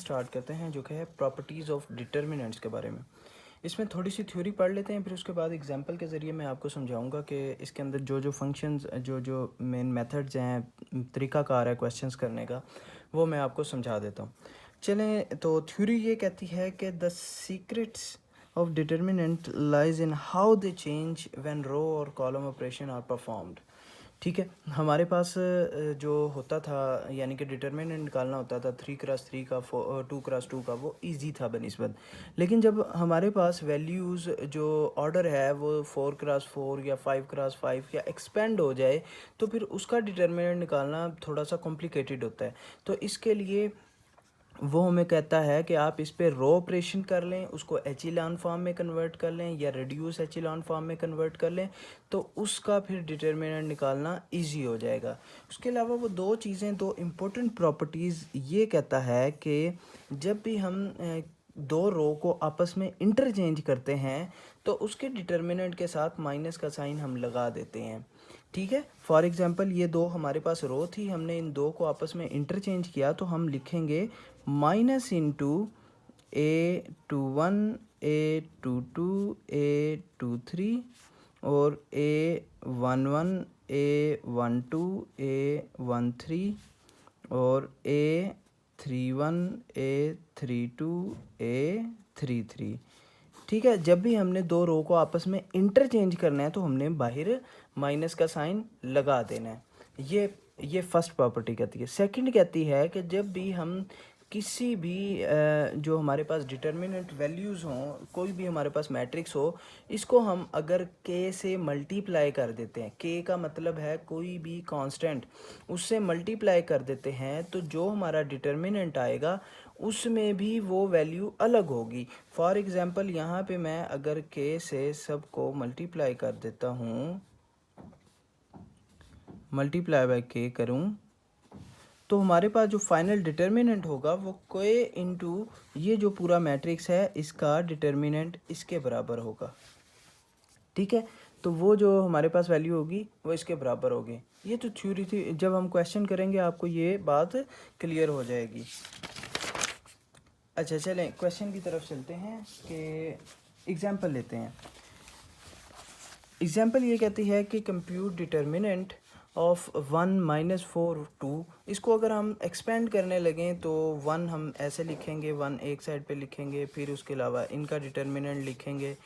Start करते हैं जो कि है प्रॉपर्टीज़ ऑफ डिटर्मिनेंट्स के बारे में। इसमें थोड़ी सी थ्योरी पढ़ लेते हैं, फिर उसके बाद एग्जांपल के ज़रिए मैं आपको समझाऊंगा कि इसके अंदर जो जो फंक्शंस जो मेन मेथड्स हैं, तरीक़ाकार है क्वेश्चंस करने का, वो मैं आपको समझा देता हूँ। चलें, तो थ्योरी ये कहती है कि the secrets of determinant lies in how they change when row और कॉलम ऑपरेशन आर परफॉर्म्ड। ठीक है, हमारे पास जो होता था यानी कि डिटर्मिनेंट निकालना होता था 3x3 का 2x2 का, वो इजी था बनिस्बत। लेकिन जब हमारे पास वैल्यूज़ जो ऑर्डर है वो 4x4 या 5x5 या एक्सपेंड हो जाए, तो फिर उसका डिटर्मिनेंट निकालना थोड़ा सा कॉम्प्लिकेटेड होता है। तो इसके लिए वो हमें कहता है कि आप इस पे रो ऑपरेशन कर लें, उसको एचिलॉन फॉर्म में कन्वर्ट कर लें या रिड्यूस एचिलॉन फॉर्म में कन्वर्ट कर लें, तो उसका फिर डिटर्मिनेंट निकालना इजी हो जाएगा। उसके अलावा वो दो चीज़ें, दो इम्पोर्टेंट प्रॉपर्टीज़ ये कहता है कि जब भी हम दो रो को आपस में इंटरचेंज करते हैं तो उसके डिटर्मिनेंट के साथ माइनस का साइन हम लगा देते हैं। ठीक है, फॉर एग्जांपल ये दो हमारे पास रो थी, हमने इन दो को आपस में इंटरचेंज किया तो हम लिखेंगे minus into A21 A22 A23 और A11 A12 A13 और A31 A32 A33। ठीक है, जब भी हमने दो रो को आपस में इंटरचेंज करना है तो हमने बाहर माइनस का साइन लगा देना है। ये फर्स्ट प्रॉपर्टी कहती है। सेकंड कहती है कि जब भी हम किसी भी जो हमारे पास डिटर्मिनेंट वैल्यूज़ हों, कोई भी हमारे पास मैट्रिक्स हो, इसको हम अगर k से मल्टीप्लाई कर देते हैं, k का मतलब है कोई भी कांस्टेंट, उससे मल्टीप्लाई कर देते हैं, तो जो हमारा डिटर्मिनेंट आएगा उसमें भी वो वैल्यू अलग होगी। फॉर एग्ज़ाम्पल यहाँ पे मैं अगर k से सबको मल्टीप्लाई कर देता हूँ, मल्टीप्लाई बाय k करूँ, तो हमारे पास जो फाइनल डिटर्मिनेंट होगा वो k इंटू ये जो पूरा मैट्रिक्स है इसका डिटर्मिनेंट इसके बराबर होगा। ठीक है, तो वो जो हमारे पास वैल्यू होगी वो इसके बराबर होगी। ये तो थ्योरी थी, जब हम क्वेश्चन करेंगे आपको ये बात क्लियर हो जाएगी। अच्छा, चलें क्वेश्चन की तरफ चलते हैं कि एग्जाम्पल लेते हैं। एग्जाम्पल ये कहती है कि कंप्यूट डिटर्मिनेंट ऑफ 1 - 4 2। इसको अगर हम एक्सपेंड करने लगें तो 1 हम ऐसे लिखेंगे, 1 एक साइड पे लिखेंगे, फिर उसके अलावा इनका डिटर्मिनेंट लिखेंगे,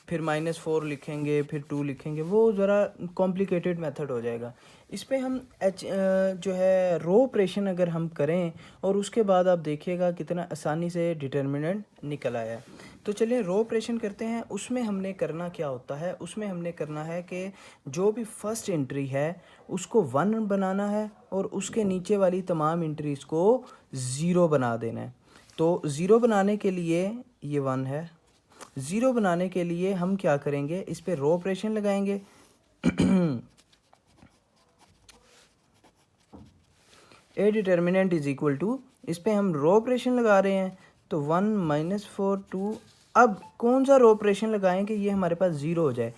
फिर -4 लिखेंगे, फिर 2 लिखेंगे। वो ज़रा कॉम्प्लिकेटेड मेथड हो जाएगा। इस पे हम जो है रो ऑपरेशन अगर हम करें और उसके बाद आप देखिएगा कितना आसानी से डिटर्मिनेंट निकल आया है। तो चलिए रो ऑपरेशन करते हैं। उसमें हमने करना क्या होता है, उसमें हमने करना है कि जो भी फर्स्ट एंट्री है उसको 1 बनाना है और उसके नीचे वाली तमाम एंट्रीज़ को 0 बना देना है। तो 0 बनाने के लिए ये 1 है, 0 बनाने के लिए हम क्या करेंगे, इस पे रो ऑपरेशन लगाएंगे। A determinant is equal to, इस पे हम रो ऑपरेशन लगा रहे हैं, तो 1 - 4 2। अब कौन सा रो ऑपरेशन लगाएं कि ये हमारे पास 0 हो जाए।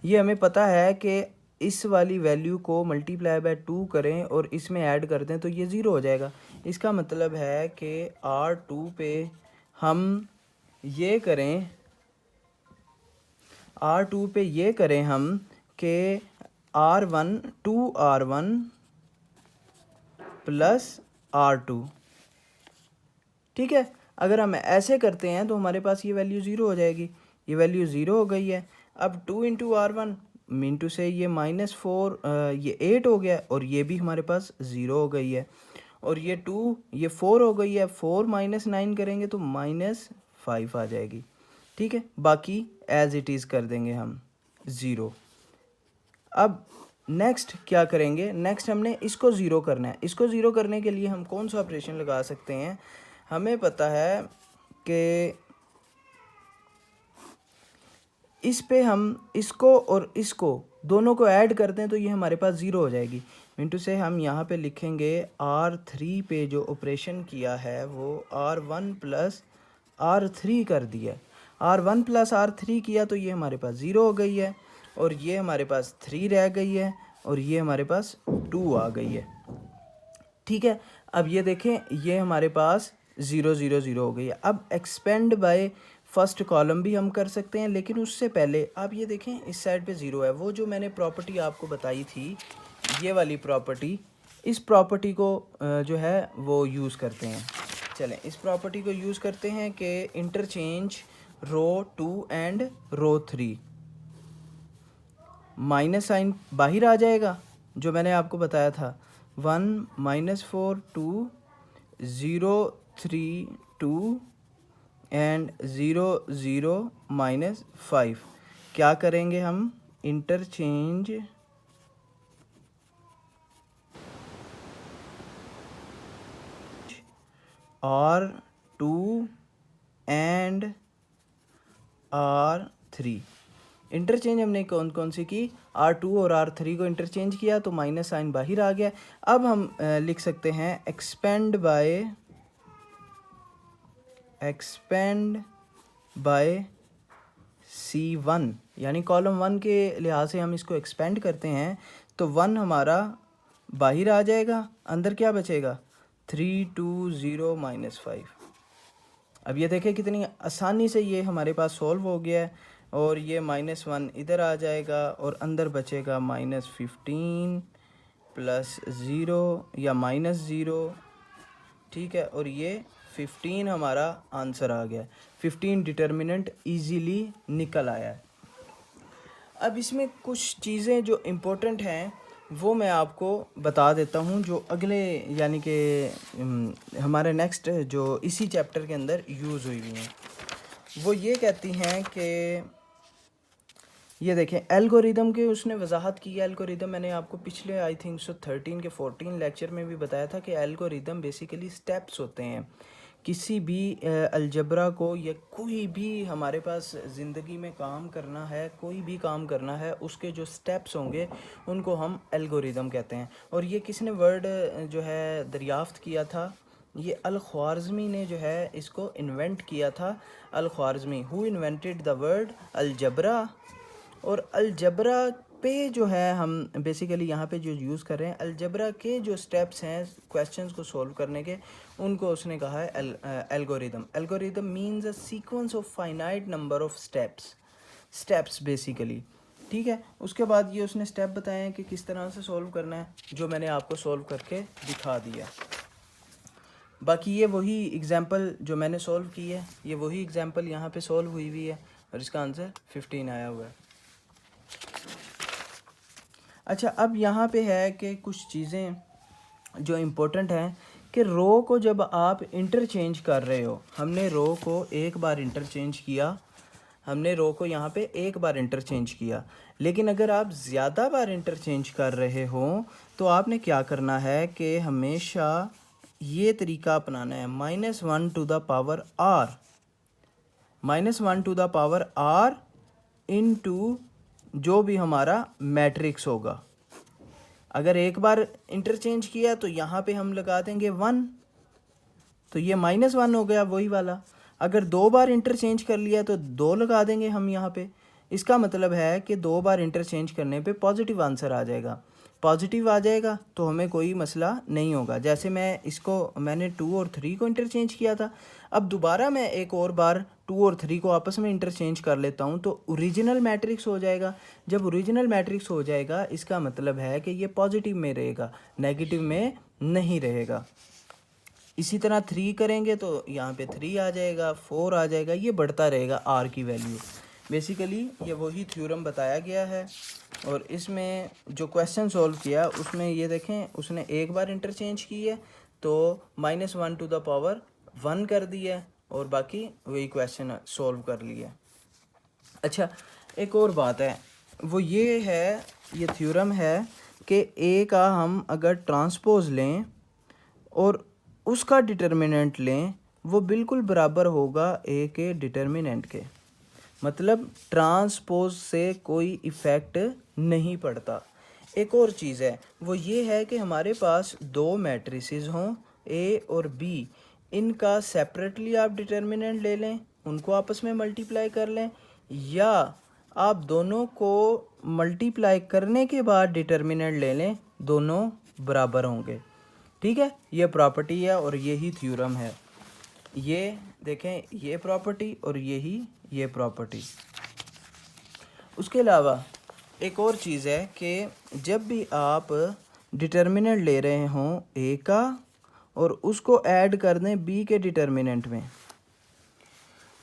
ये हमें पता है कि इस वाली वैल्यू को मल्टीप्लाई बाय 2 करें और इसमें ऐड कर दें तो ये 0 हो जाएगा। इसका मतलब है कि R2 पे हम ये करें, R2 पे ये करें हम कि R1 2R1 प्लस R2। ठीक है, अगर हम ऐसे करते हैं तो हमारे पास ये वैल्यू 0 हो जाएगी। ये वैल्यू 0 हो गई है। अब 2 इंटू R1 मीनटू से ये -4 ये 8 हो गया और ये भी हमारे पास 0 हो गई है। और ये 2 ये 4 हो गई है। 4 - 9 करेंगे तो -5 आ जाएगी। ठीक है, बाकी एज इट इज़ कर देंगे हम 0। अब नेक्स्ट क्या करेंगे, नेक्स्ट हमने इसको 0 करना है। इसको 0 करने के लिए हम कौन सा ऑपरेशन लगा सकते हैं, हमें पता है कि इस पे हम इसको और इसको दोनों को ऐड करते हैं तो ये हमारे पास 0 हो जाएगी। मिनटू से हम यहाँ पे लिखेंगे R3 पे जो ऑपरेशन किया है वो R1 प्लस R3 कर दिया। R1 प्लस R3 किया तो ये हमारे पास 0 हो गई है और ये हमारे पास 3 रह गई है और ये हमारे पास 2 आ गई है। ठीक है, अब ये देखें, ये हमारे पास ज़ीरो ज़ीरो ज़ीरो हो गई है। अब एक्सपेंड बाय फर्स्ट कॉलम भी हम कर सकते हैं, लेकिन उससे पहले आप ये देखें इस साइड पे ज़ीरो है। वो जो मैंने प्रॉपर्टी आपको बताई थी, ये वाली प्रॉपर्टी, इस प्रॉपर्टी को जो है वो यूज़ करते हैं। चलें इस प्रॉपर्टी को यूज़ करते हैं कि interchange row 2 and row 3। Minus sign बाहर आ जाएगा जो मैंने आपको बताया था, 1 -4 2 0 3 2 एंड 0 0 -5। क्या करेंगे हम, interchange R2 and R3। Interchange हमने कौन कौन सी की, R2 और R3 को इंटरचेंज किया तो माइनस साइन बाहर आ गया। अब हम लिख सकते हैं एक्सपेंड बाय C1, यानी कॉलम 1 के लिहाज से हम इसको एक्सपेंड करते हैं तो 1 हमारा बाहर आ जाएगा, अंदर क्या बचेगा, 3 2 0 -5। अब ये देखें कितनी आसानी से ये हमारे पास सॉल्व हो गया है, और ये -1 इधर आ जाएगा और अंदर बचेगा -15 + 0 या -0, ठीक है। और ये 15 हमारा आंसर आ गया, 15 डिटर्मिनेंट इजीली निकल आया है। अब इसमें कुछ चीज़ें जो इम्पोर्टेंट हैं वो मैं आपको बता देता हूँ, जो अगले यानी कि हमारे नेक्स्ट जो इसी चैप्टर के अंदर यूज़ हुई हैं। वो ये कहती हैं कि ये देखें एल्गोरिदम के उसने वजाहत की है। एल्गोरिदम मैंने आपको पिछले आई थिंक 13 के 14 लेक्चर में भी बताया था कि एल्गोरिदम बेसिकली स्टेप्स होते हैं। किसी भी अलजबरा को या कोई भी हमारे पास ज़िंदगी में काम करना है, कोई भी काम करना है, उसके जो स्टेप्स होंगे उनको हम एल्गोरिदम कहते हैं। और ये किसने वर्ड जो है दरियाफ़्त किया था, ये अल-ख्वारिज़मी ने जो है इसको इन्वेंट किया था। Al-Khwarizmi who invented the word algebra. और अलजबरा पे जो है हम बेसिकली यहाँ पे जो यूज़ कर रहे हैं, अलजबरा के जो स्टेप्स हैं क्वेश्चंस को सॉल्व करने के, उनको उसने कहा है algorithm. Algorithm means a sequence of finite number of steps basically, ठीक है। उसके बाद ये उसने स्टेप बताए हैं कि किस तरह से सॉल्व करना है, जो मैंने आपको सॉल्व करके दिखा दिया। बाकी ये वही एग्ज़ाम्पल जो मैंने सॉल्व की है, ये वही एग्ज़ाम्पल यहाँ पे सॉल्व हुई हुई है और इसका आंसर 15 आया हुआ है। अच्छा, अब यहाँ पे है कि कुछ चीज़ें जो इम्पोर्टेंट हैं कि रो को जब आप इंटरचेंज कर रहे हो, हमने रो को एक बार इंटरचेंज किया, हमने रो को यहाँ पे एक बार इंटरचेंज किया, लेकिन अगर आप ज़्यादा बार इंटरचेंज कर रहे हो तो आपने क्या करना है कि हमेशा ये तरीका अपनाना है, -1 to the power r, -1 to the power r into जो भी हमारा मैट्रिक्स होगा। अगर एक बार इंटरचेंज किया तो यहाँ पे हम लगा देंगे 1, तो ये -1 हो गया वही वाला। अगर 2 बार इंटरचेंज कर लिया तो 2 लगा देंगे हम यहाँ पे। इसका मतलब है कि 2 बार इंटरचेंज करने पे पॉजिटिव आंसर आ जाएगा। पॉजिटिव आ जाएगा तो हमें कोई मसला नहीं होगा। जैसे मैंने 2 और 3 को इंटरचेंज किया था, अब दोबारा मैं एक और बार 2 और 3 को आपस में इंटरचेंज कर लेता हूँ तो ओरिजिनल मैट्रिक्स हो जाएगा। जब ओरिजिनल मैट्रिक्स हो जाएगा इसका मतलब है कि ये पॉजिटिव में रहेगा, नेगेटिव में नहीं रहेगा। इसी तरह 3 करेंगे तो यहाँ पे 3 आ जाएगा, 4 आ जाएगा, ये बढ़ता रहेगा r की वैल्यू। बेसिकली ये वही थ्योरम बताया गया है। और इसमें जो क्वेश्चन सॉल्व किया उसमें ये देखें, उसने एक बार इंटरचेंज की है तो -1 टू द पावर 1 कर दिया और बाकी वही क्वेश्चन सॉल्व कर लिया। अच्छा, एक और बात है, वो ये है, ये थ्योरम है कि a का हम अगर ट्रांसपोज लें और उसका डिटर्मिनेंट लें, वो बिल्कुल बराबर होगा a के डिटर्मिनेंट के। मतलब ट्रांसपोज से कोई इफ़ेक्ट नहीं पड़ता। एक और चीज़ है, वो ये है कि हमारे पास 2 मैट्रिसेस हों A और B, इनका सेपरेटली आप डिटर्मिनेंट ले लें, उनको आपस में मल्टीप्लाई कर लें, या आप दोनों को मल्टीप्लाई करने के बाद डिटर्मिनेंट ले लें, दोनों बराबर होंगे। ठीक है, ये प्रॉपर्टी है और यही थ्योरम है। ये देखें, ये प्रॉपर्टी और ये प्रॉपर्टी। उसके अलावा एक और चीज़ है कि जब भी आप डिटर्मिनेंट ले रहे हों ए का और उसको ऐड कर दें बी के डिटर्मिनेंट में,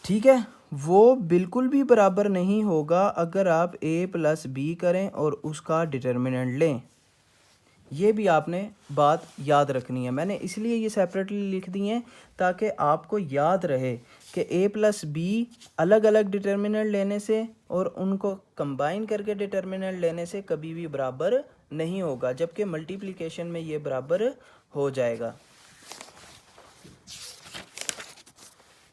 ठीक है, वो बिल्कुल भी बराबर नहीं होगा अगर आप ए प्लस बी करें और उसका डिटर्मिनेंट लें। ये भी आपने बात याद रखनी है। मैंने इसलिए ये सेपरेटली लिख दी हैं ताकि आपको याद रहे कि ए प्लस बी अलग अलग डिटर्मिनेंट लेने से और उनको कंबाइन करके डिटर्मिनेंट लेने से कभी भी बराबर नहीं होगा, जबकि मल्टीप्लिकेशन में ये बराबर हो जाएगा।